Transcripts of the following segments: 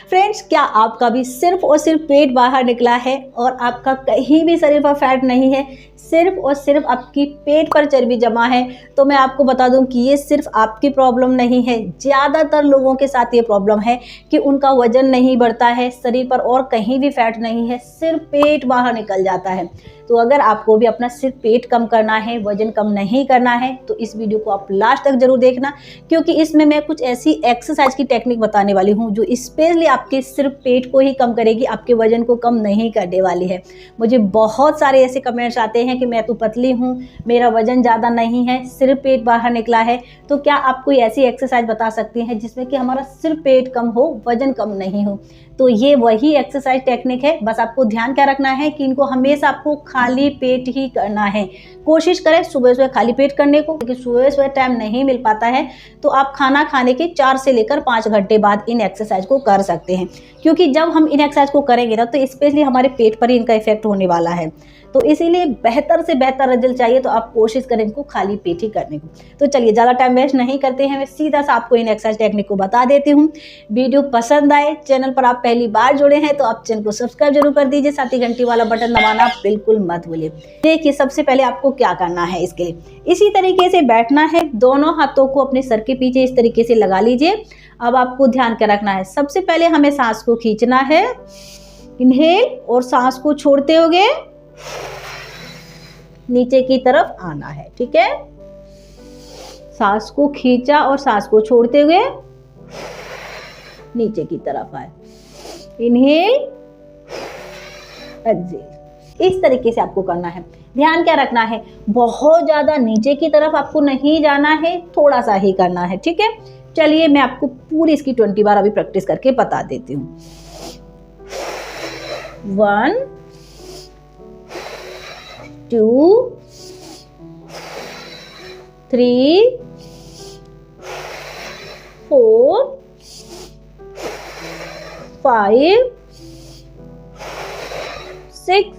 Friends, क्या आपका भी सिर्फ और सिर्फ पेट बाहर निकला है और आपका कहीं भी शरीर पर फैट नहीं है, सिर्फ और सिर्फ आपकी पेट पर चर्बी जमा है? तो मैं आपको बता दूं कि ये सिर्फ आपकी प्रॉब्लम नहीं है, ज़्यादातर लोगों के साथ ये प्रॉब्लम है कि उनका वजन नहीं बढ़ता है, शरीर पर और कहीं भी फैट नहीं है, सिर्फ पेट बाहर निकल जाता है। तो अगर आपको भी अपना सिर्फ पेट कम करना है, वजन कम नहीं करना है, तो इस वीडियो को आप लास्ट तक जरूर देखना, क्योंकि इसमें मैं कुछ ऐसी एक्सरसाइज की टेक्निक बताने वाली हूँ जो स्पेशली आपके सिर्फ पेट को ही कम करेगी, आपके वजन को कम नहीं करने वाली है। मुझे बहुत सारे ऐसे कमेंट्स आते हैं कि मैं तो पतली हूँ, मेरा वजन ज़्यादा नहीं है, सिर्फ पेट बाहर निकला है। तो क्या आप कोई ऐसी एक्सरसाइज बता सकती हैं जिसमें कि हमारा सिर्फ पेट कम हो, वजन कम नहीं हो? तो ये वही एक्सरसाइज टेक्निक है। बस आपको ध्यान क्या रखना है कि इनको हमेशा आपको खाली पेट ही करना है। कोशिश करें सुबह सुबह खाली पेट करने को, क्योंकि सुबह सुबह टाइम नहीं मिल पाता है, तो आप खाना खाने के 4 से लेकर 5 घंटे बाद इन एक्सरसाइज को कर सकते हैं। क्योंकि जब हम इन एक्सरसाइज को करेंगे ना, तो स्पेशली हमारे पेट पर ही इनका इफेक्ट होने वाला है। तो इसीलिए बेहतर से बेहतर रिजल्ट चाहिए तो आप कोशिश करें इनको खाली पेट ही करने को। तो चलिए ज़्यादा टाइम वेस्ट नहीं करते हैं, मैं सीधा सा आपको इन एक्सरसाइज टेक्निक को बता देती हूँ। वीडियो पसंद आए, चैनल पर आप पहली बार जुड़े हैं तो आप चैनल को सब्सक्राइब जरूर कर दीजिए, साथ ही घंटी वाला बटन दबाना बिल्कुल मत भूलिए। देखिए, सबसे पहले आपको क्या करना है, इसके लिए इसी तरीके से बैठना है, दोनों हाथों को अपने सर के पीछे इस तरीके से लगा लीजिए। अब आपको ध्यान क्या रखना है, सबसे पहले हमें सांस को खींचना है, इनहेल, और सांस को छोड़ते हुए नीचे की तरफ आना है। ठीक है, सांस को खींचा और सांस को छोड़ते हुए नीचे की तरफ आए, इनहेल, एक्सहेल। इस तरीके से आपको करना है। ध्यान क्या रखना है, बहुत ज्यादा नीचे की तरफ आपको नहीं जाना है, थोड़ा सा ही करना है। ठीक है, चलिए मैं आपको पूरी इसकी 20 बार अभी प्रैक्टिस करके बता देती हूँ। 1 2 3 4 5 6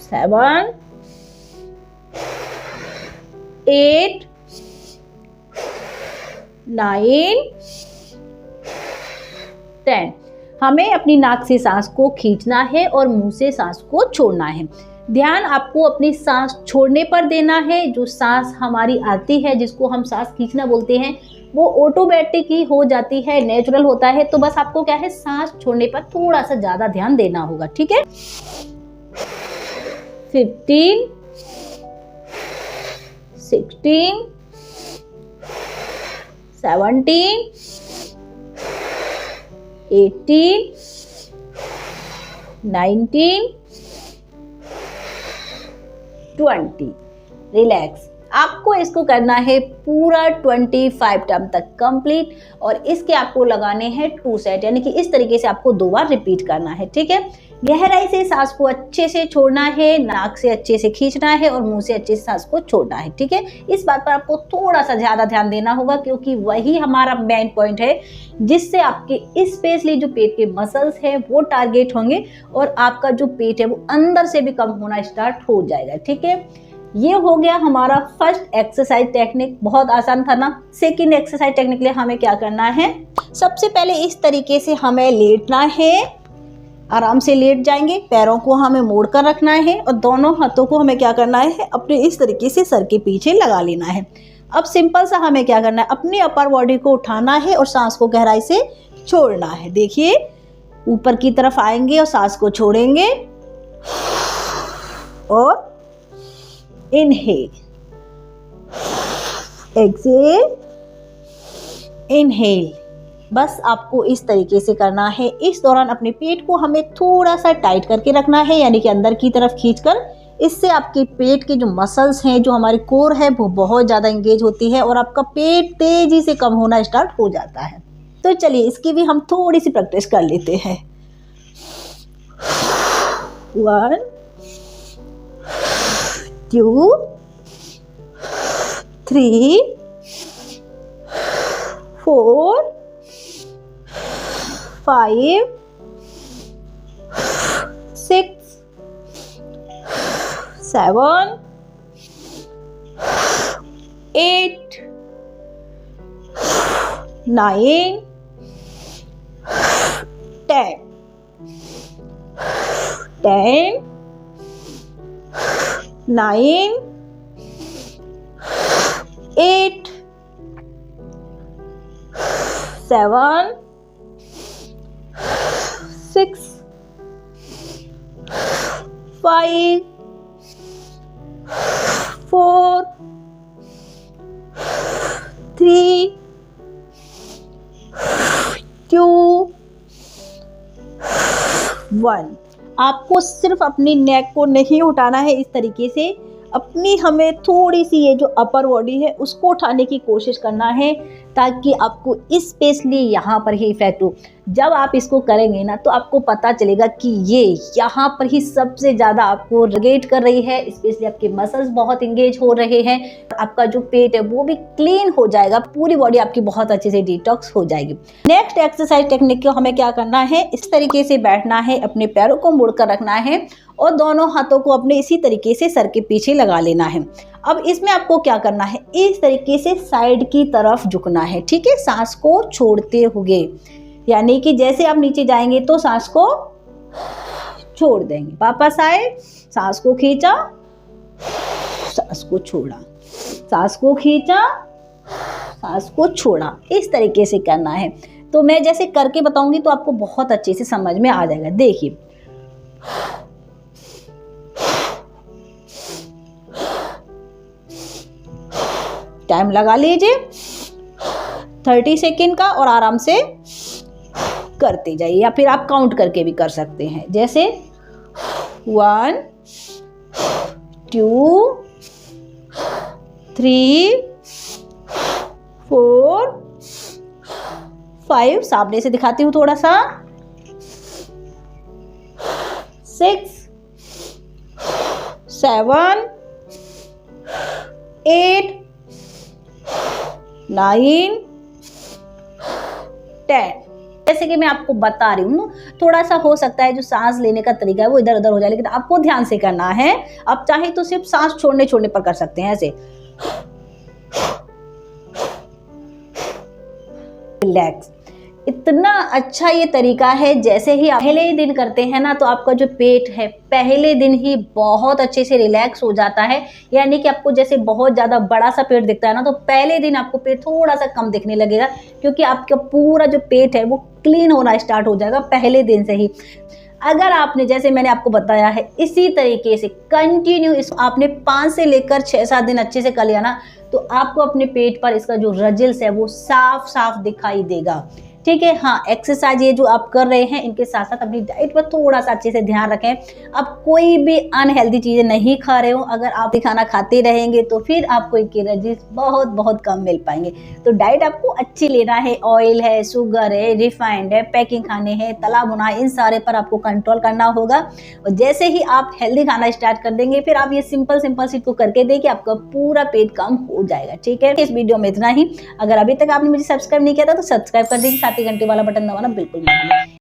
7 8 9 10। हमें अपनी नाक से सांस को खींचना है और मुंह से सांस को छोड़ना है। ध्यान आपको अपनी सांस छोड़ने पर देना है। जो सांस हमारी आती है, जिसको हम सांस खींचना बोलते हैं, वो ऑटोमेटिक ही हो जाती है, नेचुरल होता है। तो बस आपको क्या है, सांस छोड़ने पर थोड़ा सा ज्यादा ध्यान देना होगा। ठीक है, 15 16 17 18 19 20। रिलैक्स। आपको इसको करना है पूरा 25 टाइम तक कंप्लीट, और इसके आपको लगाने हैं 2 सेट, यानी कि इस तरीके से आपको 2 बार रिपीट करना है। ठीक है, गहराई से सांस को अच्छे से छोड़ना है, नाक से अच्छे से खींचना है और मुंह से अच्छे से सांस को छोड़ना है। ठीक है, इस बात पर आपको थोड़ा सा ज्यादा ध्यान देना होगा, क्योंकि वही हमारा मेन पॉइंट है, जिससे आपके स्पेशली जो पेट के मसल्स है वो टारगेट होंगे और आपका जो पेट है वो अंदर से भी कम होना स्टार्ट हो जाएगा। ठीक है, ये हो गया हमारा फर्स्ट एक्सरसाइज टेक्निक। बहुत आसान था ना। सेकंड एक्सरसाइज टेक्निक के लिए हमें क्या करना है, सबसे पहले इस तरीके से हमें लेटना है, आराम से लेट जाएंगे, पैरों को हमें मोड़ कर रखना है और दोनों हाथों को हमें क्या करना है, अपने इस तरीके से सर के पीछे लगा लेना है। अब सिंपल सा हमें क्या करना है, अपनी अपर बॉडी को उठाना है और सांस को गहराई से छोड़ना है। देखिए, ऊपर की तरफ आएंगे और सांस को छोड़ेंगे और इनहेल, एक्सहेल, इनहेल। बस आपको इस तरीके से करना है। इस दौरान अपने पेट को हमें थोड़ा सा टाइट करके रखना है, यानी कि अंदर की तरफ खींचकर। इससे आपके पेट के जो मसल्स हैं, जो हमारी कोर है, वो बहुत ज़्यादा एंगेज होती है और आपका पेट तेजी से कम होना स्टार्ट हो जाता है। तो चलिए इसकी भी हम थोड़ी सी प्रैक्टिस कर लेते हैं। 1 2 3 4 5 6 7 8 9 10, 10, 9, 8, 7, 6, 5, 4, 3, 2, 1। आपको सिर्फ अपनी नेक को नहीं उठाना है इस तरीके से, अपनी हमें थोड़ी सी ये जो अपर बॉडी है उसको उठाने की कोशिश करना है, ताकि आपको स्पेशली यहाँ पर ही इफेक्ट हो। जब आप इसको करेंगे ना तो आपको पता चलेगा कि ये यहाँ पर ही सबसे ज़्यादा आपको रिलेट कर रही है, स्पेशली आपके मसल्स बहुत इंगेज हो रहे हैं, आपका जो पेट है वो भी क्लीन हो जाएगा, पूरी बॉडी आपकी बहुत अच्छे से डिटॉक्स हो जाएगी। नेक्स्ट एक्सरसाइज टेक्निक को हमें क्या करना है, इस तरीके से बैठना है, अपने पैरों को मुड़कर रखना है और दोनों हाथों को अपने इसी तरीके से सर के पीछे लगा लेना है। अब इसमें आपको क्या करना है, इस तरीके से साइड की तरफ झुकना है, ठीक है, सांस को छोड़ते हुए, यानी कि जैसे आप नीचे जाएंगे तो सांस को छोड़ देंगे, वापस आए, सांस को खींचा, सांस को छोड़ा, सांस को खींचा, सांस को छोड़ा, इस तरीके से करना है। तो मैं जैसे करके बताऊंगी तो आपको बहुत अच्छे से समझ में आ जाएगा। देखिए, टाइम लगा लीजिए 30 सेकेंड का और आराम से करते जाइए, या फिर आप काउंट करके भी कर सकते हैं, जैसे 1, 2, 3, 4, 5, सामने से दिखाती हूँ थोड़ा सा, 6, 7, 8, 9, 10। जैसे कि मैं आपको बता रही हूँ, थोड़ा सा हो सकता है जो सांस लेने का तरीका है वो इधर उधर हो जाए, लेकिन आपको ध्यान से करना है। आप चाहे तो सिर्फ सांस छोड़ने पर कर सकते हैं, ऐसे रिलैक्स। इतना अच्छा ये तरीका है, जैसे ही आप पहले ही दिन करते हैं ना तो आपका जो पेट है पहले दिन ही बहुत अच्छे से रिलैक्स हो जाता है। यानी कि आपको जैसे बहुत ज़्यादा बड़ा सा पेट दिखता है ना, तो पहले दिन आपको पेट थोड़ा सा कम दिखने लगेगा, क्योंकि आपका पूरा जो पेट है वो क्लीन होना स्टार्ट हो जाएगा पहले दिन से ही। अगर आपने, जैसे मैंने आपको बताया है, इसी तरीके से कंटिन्यू आपने 5 से लेकर 6-7 दिन अच्छे से कर लिया ना, तो आपको अपने पेट पर इसका जो रिजल्ट है वो साफ साफ दिखाई देगा, ठीक है। हाँ, एक्सरसाइज ये जो आप कर रहे हैं इनके साथ साथ अपनी डाइट पर थोड़ा सा अच्छे से ध्यान रखें। अब कोई भी अनहेल्दी चीज़ें नहीं खा रहे हो, अगर आप खाना खाते रहेंगे तो फिर आपको इनके रिजल्ट बहुत बहुत कम मिल पाएंगे। तो डाइट आपको अच्छी लेना है, ऑयल है, शुगर है, रिफाइंड है, पैकिंग खाने हैं, तला भुना, इन सारे पर आपको कंट्रोल करना होगा। और जैसे ही आप हेल्दी खाना स्टार्ट कर देंगे, फिर आप ये सिंपल सी को करके देखिए, आपका पूरा पेट कम हो जाएगा, ठीक है। इस वीडियो में इतना ही। अगर अभी तक आपने मुझे सब्सक्राइब नहीं किया था तो सब्सक्राइब कर दीजिए, साथ ही घंटे वाला बटन दबाना बिल्कुल मत भूलिए।